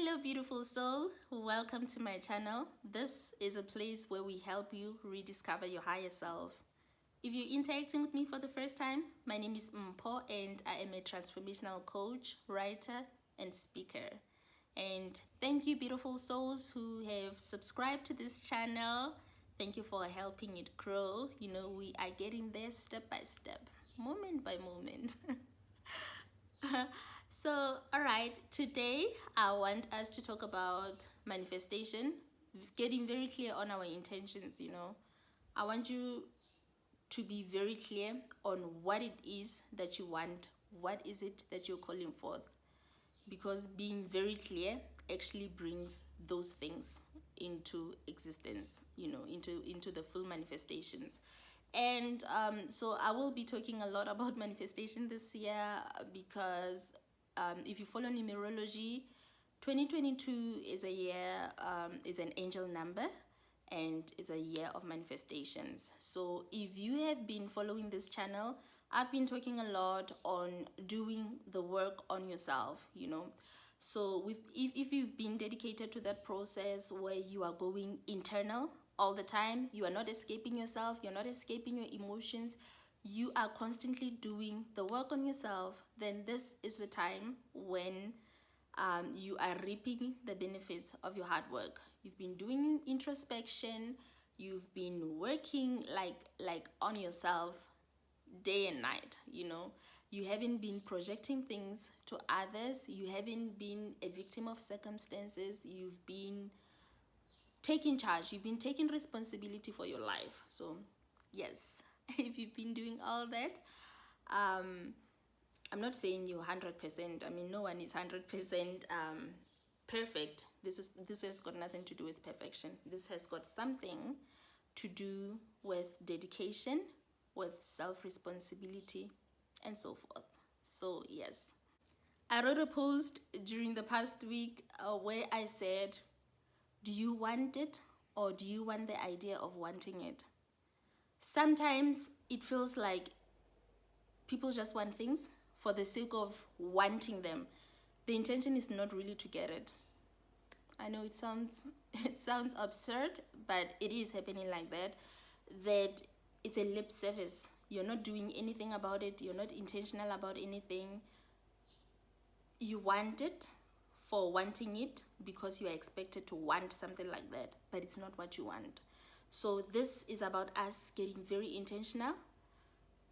Hello beautiful soul, welcome to my channel. This is a place where we help you rediscover your higher self. If you're interacting with me for the first time, my name is Mpo and I am a transformational coach, writer and speaker. And thank you beautiful souls who have subscribed to this channel. Thank you for helping it grow. You know, we are getting there step by step, moment by moment. So, all right, today I want us to talk about manifestation, getting very clear on our intentions. I want you to be very clear on what it is that you want, what is it that you're calling forth, because being very clear actually brings those things into existence, into the full manifestations. And so I will be talking a lot about manifestation this year because if you follow numerology, 2022 is a year, is an angel number, and it's a year of manifestations. So if you have been following this channel, I've been talking a lot on doing the work on yourself, So if you've been dedicated to that process where you are going internal all the time, you are not escaping yourself, you're not escaping your emotions, you are constantly doing the work on yourself, then this is the time when you are reaping the benefits of your hard work. You've been doing introspection, you've been working like on yourself day and night. You haven't been projecting things to others, you haven't been a victim of circumstances, you've been taking charge, you've been taking responsibility for your life. So yes, if you've been doing all that, I'm not saying you're 100%. I mean, no one is 100% perfect. This has got nothing to do with perfection. This has got something to do with dedication, with self-responsibility, and so forth. So yes, I wrote a post during the past week where I said, do you want it, or do you want the idea of wanting it? Sometimes it feels like people just want things for the sake of wanting them. The intention is not really to get it. I know it sounds absurd, but it is happening like that. That it's a lip service. You're not doing anything about it. You're not intentional about anything. You want it for wanting it because you are expected to want something like that, but it's not what you want. So this is about us getting very intentional,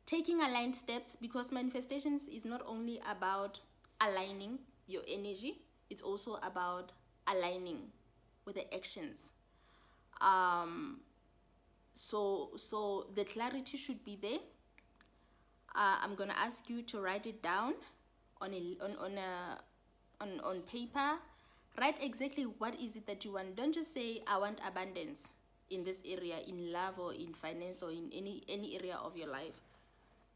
taking aligned steps, because manifestations is not only about aligning your energy, it's also about aligning with the actions. So the clarity should be there. I'm gonna ask you to write it down on paper. Write exactly what is it that you want. Don't just say I want abundance in this area, in love or in finance or in any area of your life.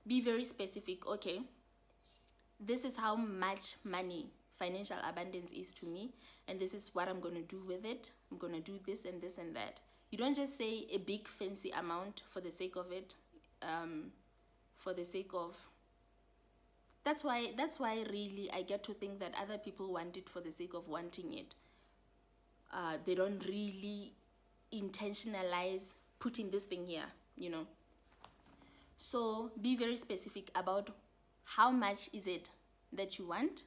Be very specific. Okay, this is how much money, financial abundance is to me, and this is what I'm going to do with it. I'm going to do this and this and that. You don't just say a big fancy amount for the sake of it, for the sake of. That's why really I get to think that other people want it for the sake of wanting it. They don't really intentionalize putting this thing here, So be very specific about how much is it that you want,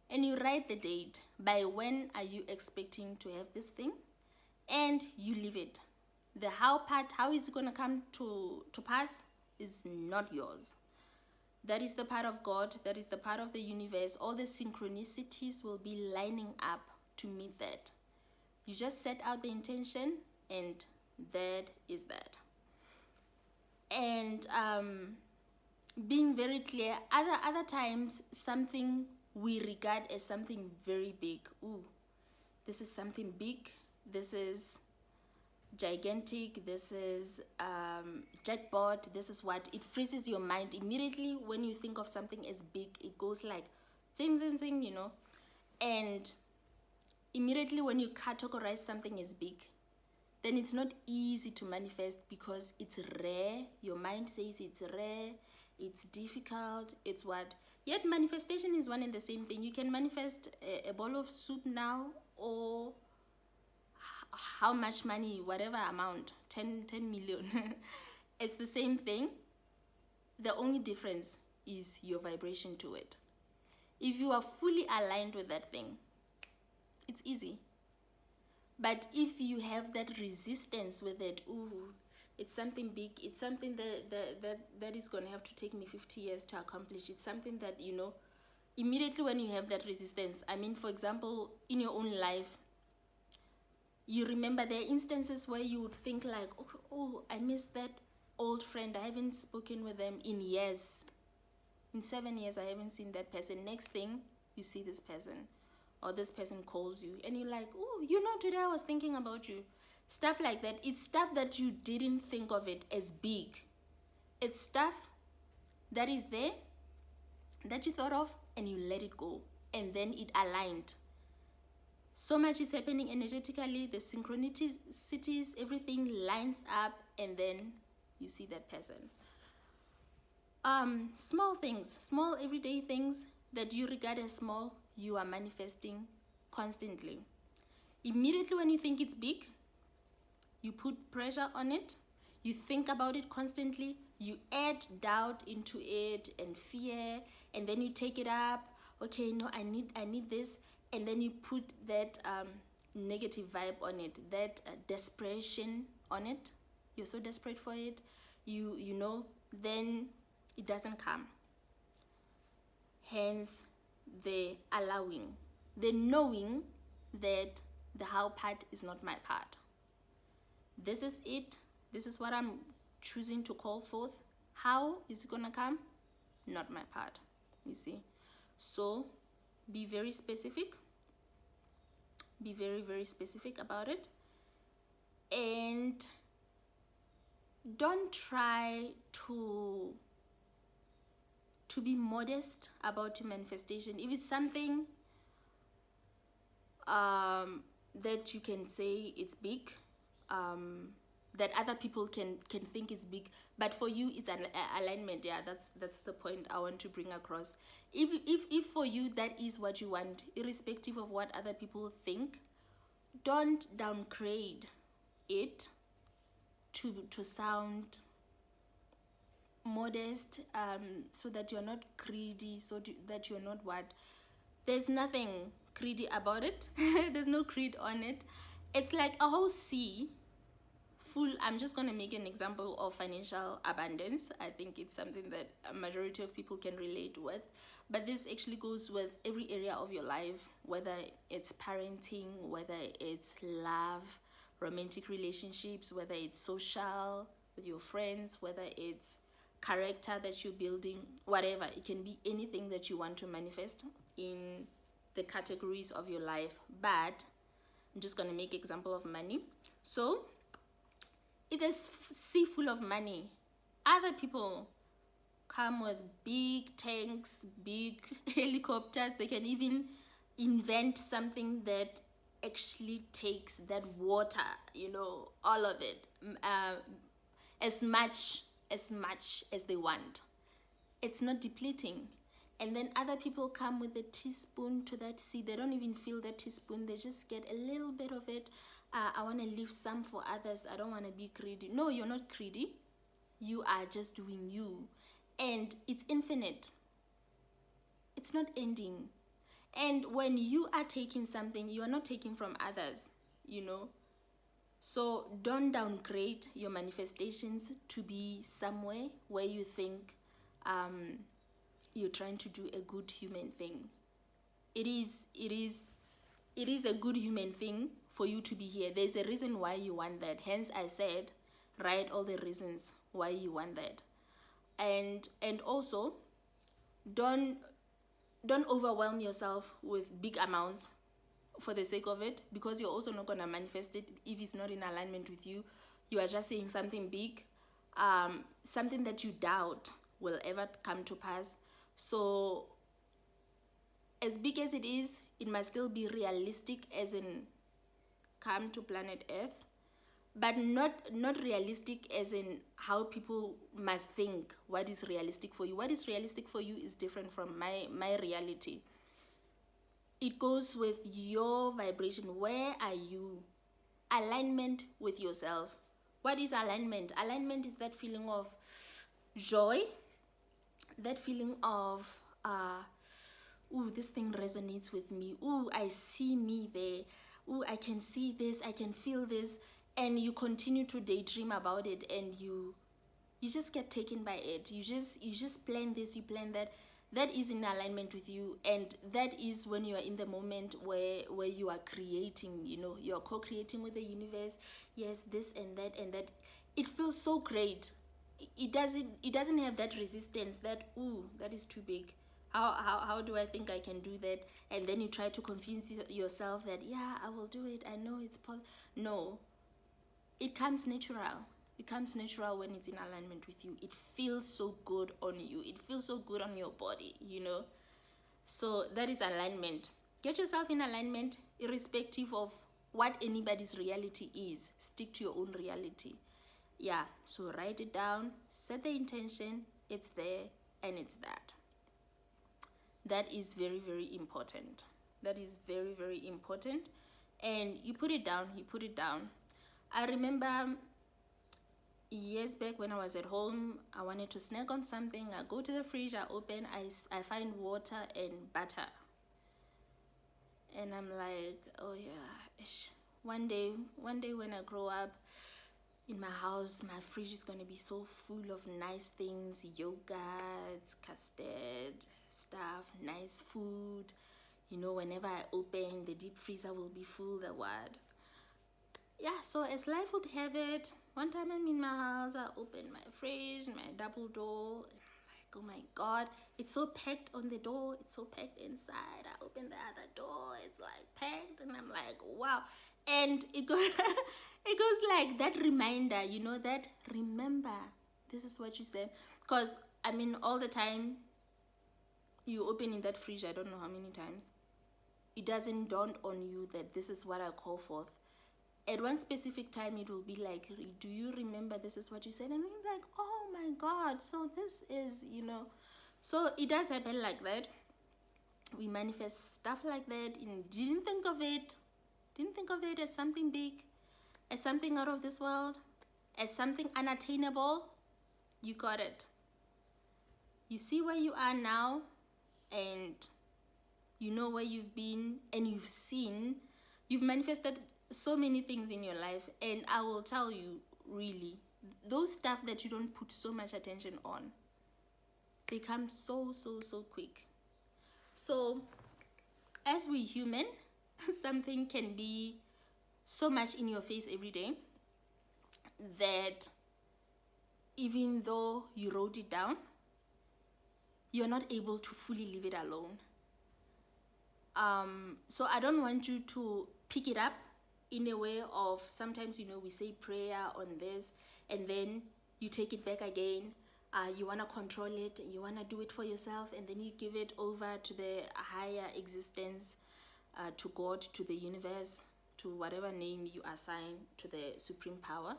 and you write the date. By when are you expecting to have this thing? And you leave it. The how part, how is it going to come to pass, is not yours. That is the part of God, that is the part of the universe. All the synchronicities will be lining up to meet that. You just set out the intention, and that is that. And being very clear, other times something we regard as something very big. Ooh, this is something big, this is gigantic, this is jackpot, this is what, it freezes your mind immediately. When you think of something as big, it goes like zing zing zing, and immediately when you categorize something as big, then it's not easy to manifest because it's rare. Your mind says it's rare, it's difficult, it's what. Yet manifestation is one and the same thing. You can manifest a bowl of soup now or how much money, whatever amount, 10 million. It's the same thing. The only difference is your vibration to it. If you are fully aligned with that thing, it's easy. But if you have that resistance with it, ooh, it's something big, it's something that is going to have to take me 50 years to accomplish. It's something that, you know, immediately when you have that resistance, I mean, for example, in your own life, you remember there are instances where you would think like, oh, I miss that old friend. I haven't spoken with them in years. In 7 years, I haven't seen that person. Next thing, you see this person, or this person calls you, and you're like, oh, you know, today I was thinking about you. Stuff like that. It's stuff that you didn't think of it as big. It's stuff that is there, that you thought of, and you let it go. And then it aligned. So much is happening energetically, the synchronicities, everything lines up, and then you see that person. Small things, small everyday things that you regard as small, you are manifesting constantly. Immediately when you think it's big, you put pressure on it, you think about it constantly, you add doubt into it and fear, and then you take it up. Okay, no, I need this, and then you put that negative vibe on it, that desperation on it. You're so desperate for it, you know, then it doesn't come. Hence the allowing, the knowing that the how part is not my part. This is it. This is what I'm choosing to call forth. How is it gonna come? Not my part. You see. So be very specific. Be very, very specific about it. And don't try to be modest about your manifestation. If it's something that you can say it's big, that other people can think is big, but for you it's an alignment. Yeah, that's the point I want to bring across. If for you that is what you want, irrespective of what other people think, don't downgrade it to sound modest, so that you're not greedy, so that you're not what. There's nothing greedy about it. There's no greed on it. It's like a whole sea full. I'm just going to make an example of financial abundance. I think it's something that a majority of people can relate with, but this actually goes with every area of your life, whether it's parenting, whether it's love, romantic relationships, whether it's social with your friends, whether it's character that you're building, whatever. It can be anything that you want to manifest in the categories of your life. But I'm just going to make example of money. So if there's sea full of money, other people come with big tanks, big helicopters. They can even invent something that actually takes that water, you know, all of it, as much as they want. It's not depleting. And then other people come with a teaspoon to that sea. They don't even feel that teaspoon. They just get a little bit of it. I want to leave some for others. I don't want to be greedy. No, you're not greedy. You are just doing you. And it's infinite. It's not ending. And when you are taking something, you are not taking from others, you know. So don't downgrade your manifestations to be somewhere where you think you're trying to do a good human thing. It is a good human thing for you to be here. There's a reason why you want that. Hence I said, write all the reasons why you want that. And also don't overwhelm yourself with big amounts for the sake of it, because you're also not going to manifest it if it's not in alignment with you. You are just saying something big, something that you doubt will ever come to pass. So as big as it is, it must still be realistic, as in come to planet Earth, but not realistic as in how people must think what is realistic for you. What is realistic for you is different from my reality. it goes with your vibration. Where are you? Alignment with yourself. What is alignment? Alignment is that feeling of joy, that feeling of ooh, this thing resonates with me. Ooh, I see me there. Ooh, I can see this, I can feel this. And you continue to daydream about it, and you just get taken by it. You just plan this, you plan that. That is in alignment with you, and that is when you are in the moment where you are creating, you are co-creating with the universe. Yes, this and that and that. It feels so great. It doesn't have that resistance, that ooh, that is too big. How do I think I can do that? And then you try to convince yourself that, yeah, I will do it, I know it's no. It comes natural. It comes natural when it's in alignment with you. It feels so good on you. It feels so good on your body, So that is alignment. Get yourself in alignment, irrespective of what anybody's reality is. Stick to your own reality. Yeah, so write it down, set the intention, it's there, and it's that. That is very, very important. That is very, very important. And you put it down, I remember years back when I was at home, I wanted to snack on something. I go to the fridge, I open, I find water and butter. And I'm like, oh yeah, one day when I grow up, in my house, my fridge is going to be so full of nice things, yogurts, custard, stuff, nice food. Whenever I open, the deep freezer will be full, the what. Yeah, so as life would have it, one time I'm in my house, I open my fridge, my double door, and I'm like, oh my God, it's so packed on the door, it's so packed inside. I open the other door, it's like packed, and I'm like, wow. And it goes, it goes like that reminder, that remember, this is what you said. Because, all the time, you open in that fridge, I don't know how many times, it doesn't dawn on you that this is what I call forth. At one specific time, it will be like, do you remember this is what you said? And you're like, oh my God, so this is, So it does happen like that. We manifest stuff like that. Didn't think of it as something big, as something out of this world, as something unattainable. You got it. You see where you are now, and you know where you've been, and you've manifested so many things in your life. And I will tell you, really, those stuff that you don't put so much attention on, they come so quick. So as we human, something can be so much in your face every day that even though you wrote it down, you're not able to fully leave it alone. So I don't want you to pick it up in a way of, sometimes, we say prayer on this, and then you take it back again. You want to control it, you want to do it for yourself, and then you give it over to the higher existence, to God, to the universe, to whatever name you assign to the supreme power.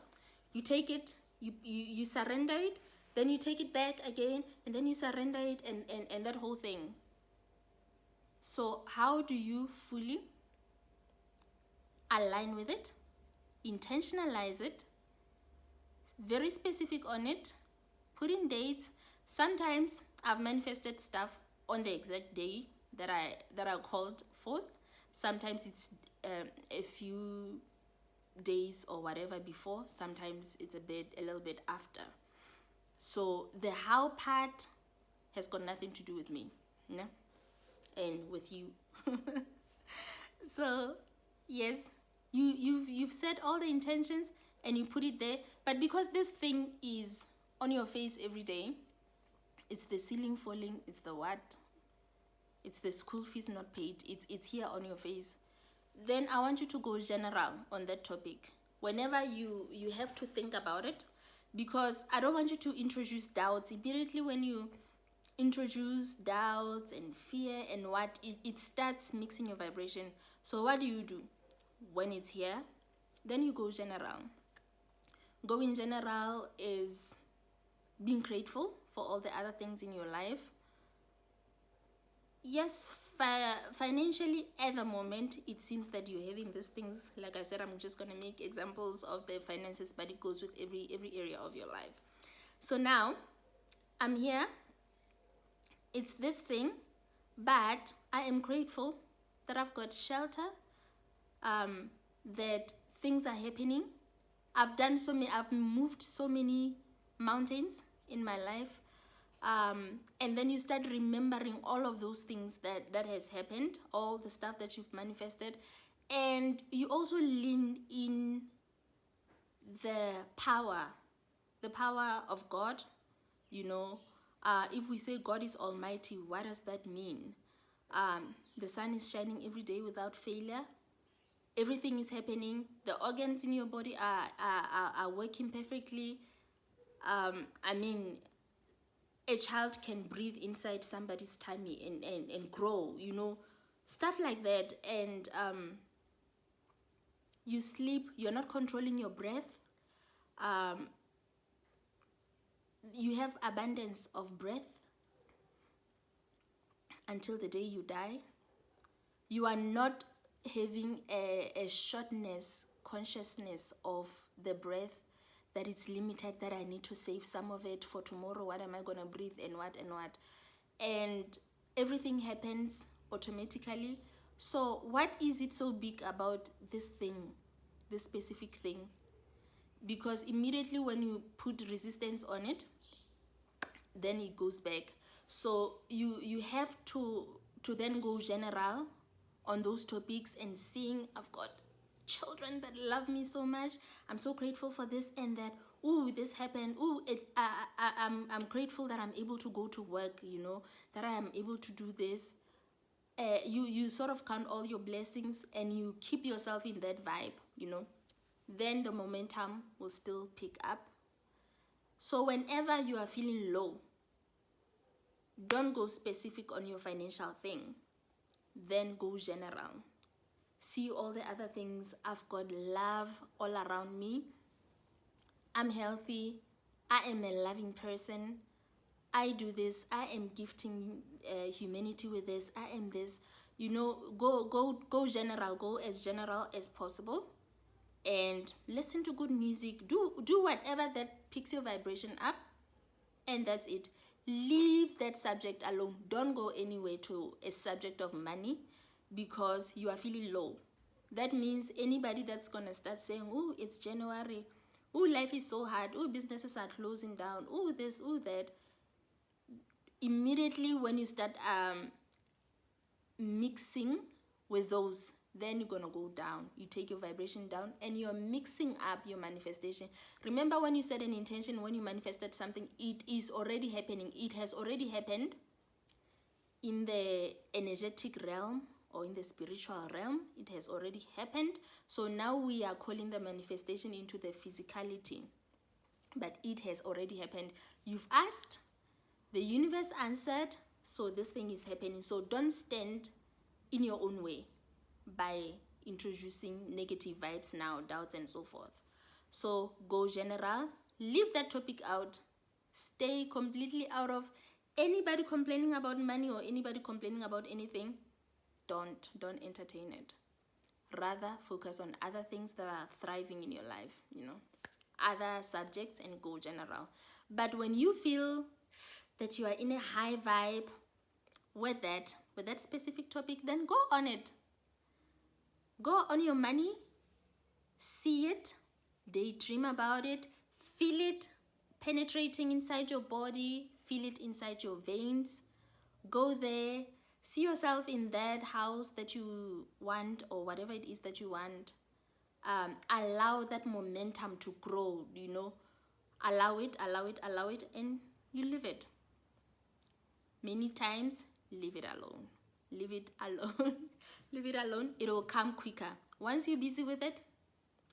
You take it, you surrender it, then you take it back again, and then you surrender it, and that whole thing. So how do you fully align with it, intentionalize it, very specific on it, put in dates? Sometimes I've manifested stuff on the exact day that I called forth. Sometimes it's a few days or whatever before. Sometimes it's a little bit after. So the how part has got nothing to do with me, and with you. So yes, you've set all the intentions and you put it there, but because this thing is on your face every day, it's the ceiling falling, it's the what, it's the school fees not paid, it's here on your face, then I want you to go general on that topic whenever you have to think about it, because I don't want you to introduce doubts immediately. When you introduce doubts and fear and what, it starts mixing your vibration. So what do? When it's here, then you go general. Going general is being grateful for all the other things in your life. Yes, financially at the moment, it seems that you're having these things. Like I said, I'm just going to make examples of the finances, but it goes with every area of your life. So now I'm here, it's this thing, but I am grateful that I've got shelter, that things are happening. I've moved so many mountains in my life. And then you start remembering all of those things that has happened, all the stuff that you've manifested, and you also lean in the power of God. If we say God is almighty, what does that mean? The sun is shining every day without failure. Everything is happening. The organs in your body are working perfectly. A child can breathe inside somebody's tummy and grow, stuff like that. And you sleep, you're not controlling your breath. You have abundance of breath until the day you die. You are not having a shortness consciousness of the breath, that it's limited, that I need to save some of it for tomorrow. What am I going to breathe and what? And everything happens automatically. So what is it so big about this thing, this specific thing? Because immediately when you put resistance on it, then it goes back. So you have to then go general on those topics and seeing, I've got children that love me so much. I'm so grateful for this and that. Ooh, this happened. Ooh, I'm grateful that I'm able to go to work, that I am able to do this. You sort of count all your blessings and you keep yourself in that vibe, then the momentum will still pick up. So whenever you are feeling low, don't go specific on your financial thing, then go general. See all the other things. I've got love all around me. I'm healthy. I am a loving person. I do this. I am gifting humanity with this. I am this. Go general. Go as general as possible. And listen to good music. Do whatever that picks your vibration up. And that's it. Leave that subject alone. Don't go anywhere to a subject of money because you are feeling low. That means anybody that's going to start saying, oh, it's January. Oh, life is so hard. Oh, businesses are closing down. Oh, this, oh, that. Immediately when you start mixing with those, then you're going to go down. You take your vibration down and you're mixing up your manifestation. Remember when you set an intention, when you manifested something, it is already happening. It has already happened in the energetic realm or in the spiritual realm. It has already happened. So now we are calling the manifestation into the physicality. But it has already happened. You've asked, the universe answered, so this thing is happening. So don't stand in your own way by introducing negative vibes now, doubts and so forth. So go general, leave that topic out, stay completely out of anybody complaining about money or anybody complaining about anything. Don't entertain it. Rather focus on other things that are thriving in your life, other subjects, and go general. But when you feel that you are in a high vibe with that specific topic, then go on it. Go on your money, see it, daydream about it, feel it penetrating inside your body, feel it inside your veins. Go there, see yourself in that house that you want or whatever it is that you want. Allow that momentum to grow, allow it, and you live it. Many times, leave it alone. Leave it alone. Leave it alone. It will come quicker. Once you're busy with it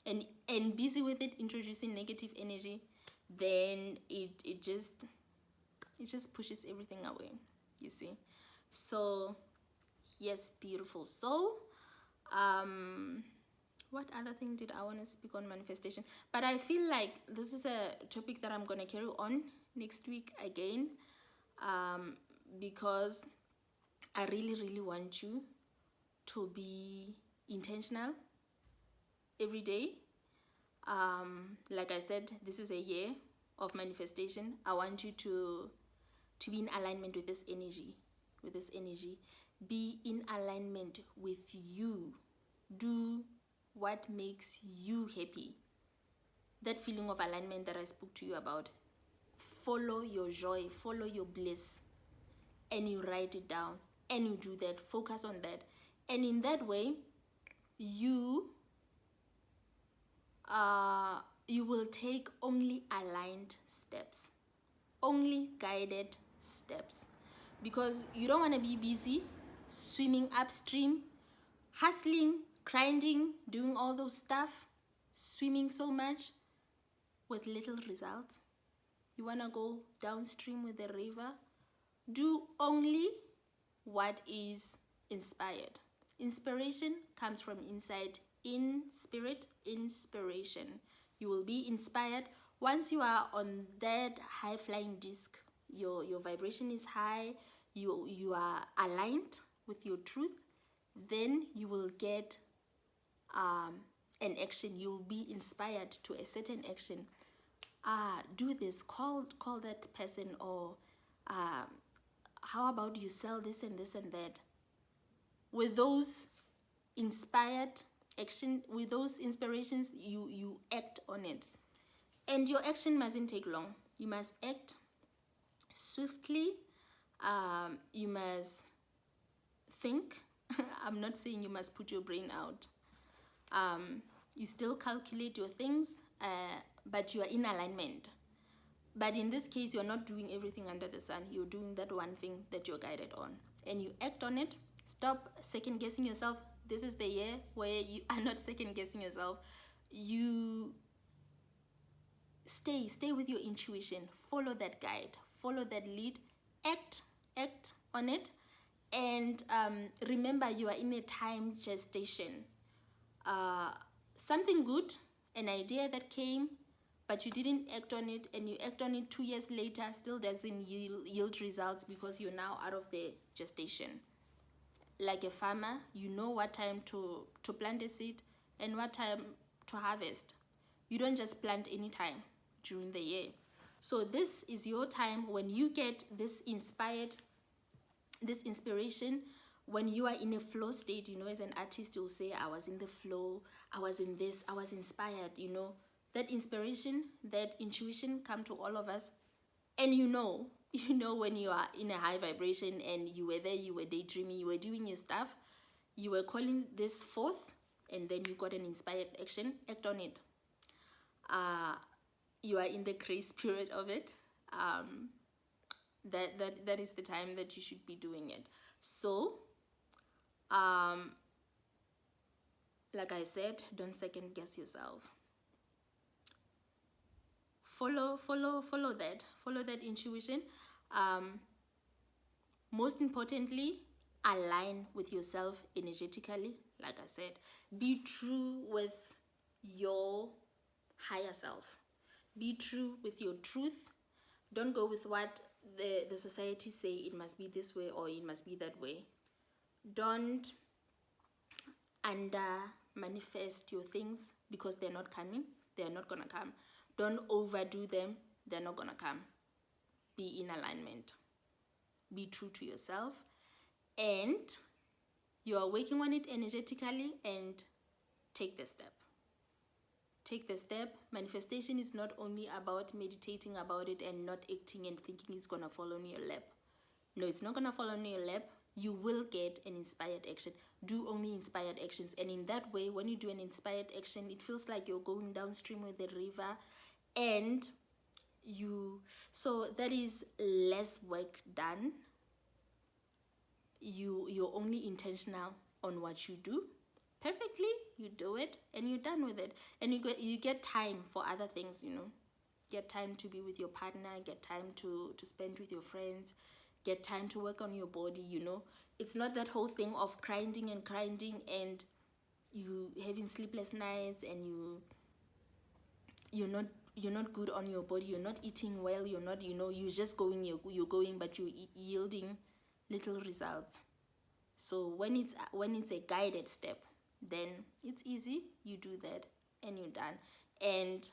and busy with it, introducing negative energy, then it just pushes everything away, you see. So yes, beautiful soul. What other thing did I want to speak on manifestation? But I feel like this is a topic that I'm going to carry on next week again, because I really want you to be intentional every day. Like I said, this is a year of manifestation. I want you to be in alignment with this energy. Be in alignment with you. Do what makes you happy. That feeling of alignment that I spoke to you about. Follow your joy, follow your bliss, and you write it down, and you do that. Focus on that, and in that way, you will take only aligned steps, only guided steps, because you don't want to be busy swimming upstream, hustling, grinding, doing all those stuff, swimming so much with little results. You want to go downstream with the river. Do only what is inspired. Inspiration comes from inside. In spirit, inspiration. You will be inspired. Once you are on that high flying disc, your vibration is high, you are aligned with your truth, then you will get an action. You will be inspired to a certain action. Do this, call that person, or how about you sell this and this and that. With those inspired action, with those inspirations, you act on it, and your action mustn't take long. You must act swiftly. You must think. I'm not saying you must put your brain out. You still calculate your things, but you are in alignment. But in this case, you're not doing everything under the sun. You're doing that one thing that you're guided on, and you act on it. Stop second guessing yourself. This is the year where you are not second guessing yourself. You stay with your intuition. Follow that guide, follow that lead, act on it. And remember, you are in a time gestation. Something good, an idea that came, but you didn't act on it, and you act on it 2 years later, still doesn't yield results, because you're now out of the gestation. Like a farmer, you know what time to plant a seed and what time to harvest. You don't just plant any time during the year. So this is your time when you get this inspiration, when you are in a flow state. As an artist, you'll say, I was in the flow, I was in this, I was inspired. That inspiration, that intuition come to all of us. And when you are in a high vibration and you were there, you were daydreaming, you were doing your stuff, you were calling this forth, and then you got an inspired action. Act on it. You are in the grace period of it. That is the time that you should be doing it. So like I said, don't second guess yourself. Follow that intuition. Most importantly, align with yourself energetically. Like I said, be true with your higher self. Be true with your truth. Don't go with what the society say it must be this way or it must be that way. Don't under manifest your things because they're not coming. They're not gonna come. Don't overdo them. They're not gonna come. Be in alignment. Be true to yourself, and you are working on it energetically, and take the step. Take the step. Manifestation is not only about meditating about it and not acting and thinking it's gonna fall on your lap. No, it's not gonna fall on your lap. You will get an inspired action. Do only inspired actions, and in that way, when you do an inspired action, it feels like you're going downstream with the river, and so that is less work done. You're only intentional on what you do perfectly. You do it and you're done with it, and you get time for other things. Get time to be with your partner, get time to spend with your friends, get time to work on your body. It's not that whole thing of grinding and you having sleepless nights, and you're not good on your body, you're not eating well, you're not, you're just going, you're going, but you're yielding little results. So when it's a guided step, then it's easy. You do that and you're done, and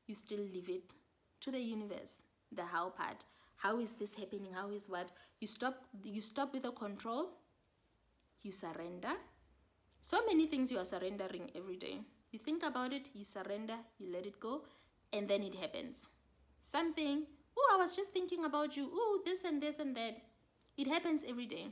you still leave it to the universe. The how part. How is this happening? How is what? You stop with the control. You surrender. So many things you are surrendering every day. You think about it, you surrender, you let it go, and then it happens. Something, oh, I was just thinking about you, oh, this and this and that. It happens every day.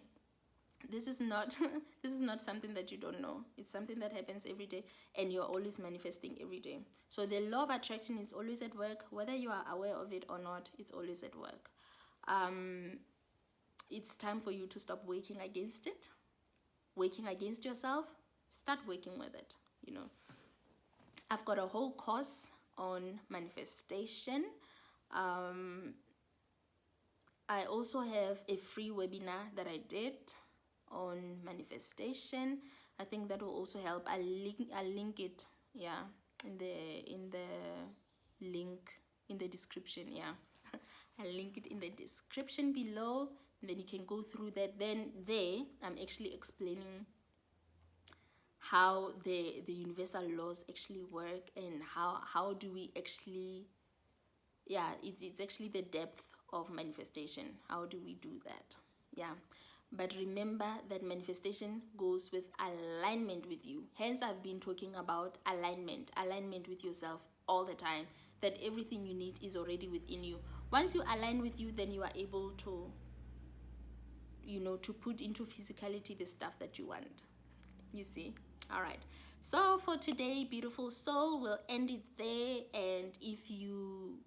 This is not this is not something that you don't know. It's something that happens every day, and you're always manifesting every day. So the law of attraction is always at work, whether you are aware of it or not. It's always at work. It's time for you to stop working against it, working against yourself. Start working with it. I've got a whole course on manifestation. I also have a free webinar that I did on manifestation. I think that will also help. I'll link it, yeah, in the link in the description. Yeah. I'll link it in the description below, and then you can go through that. Then there I'm actually explaining how the universal laws actually work, and how do we actually, yeah, it's actually the depth of manifestation. How do we do that? Yeah. But remember that manifestation goes with alignment with you. Hence I've been talking about alignment with yourself all the time, that everything you need is already within you. Once you align with you, then you are able to to put into physicality the stuff that you want. You see? All right. So for today, beautiful soul, we'll end it there. And if you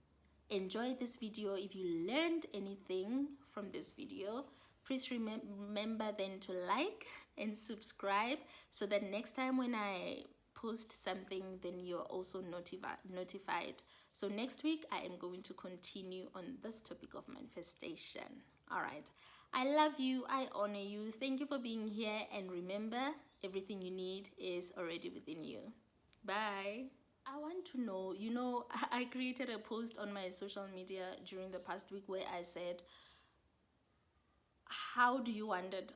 enjoyed this video, if you learned anything from this video, please remember then to like and subscribe, so that next time when I post something, then you're also notified. So next week I am going to continue on this topic of manifestation. All right. I love you. I honor you. Thank you for being here. And remember, everything you need is already within you. Bye. I want to know, I created a post on my social media during the past week where I said, how do you want it?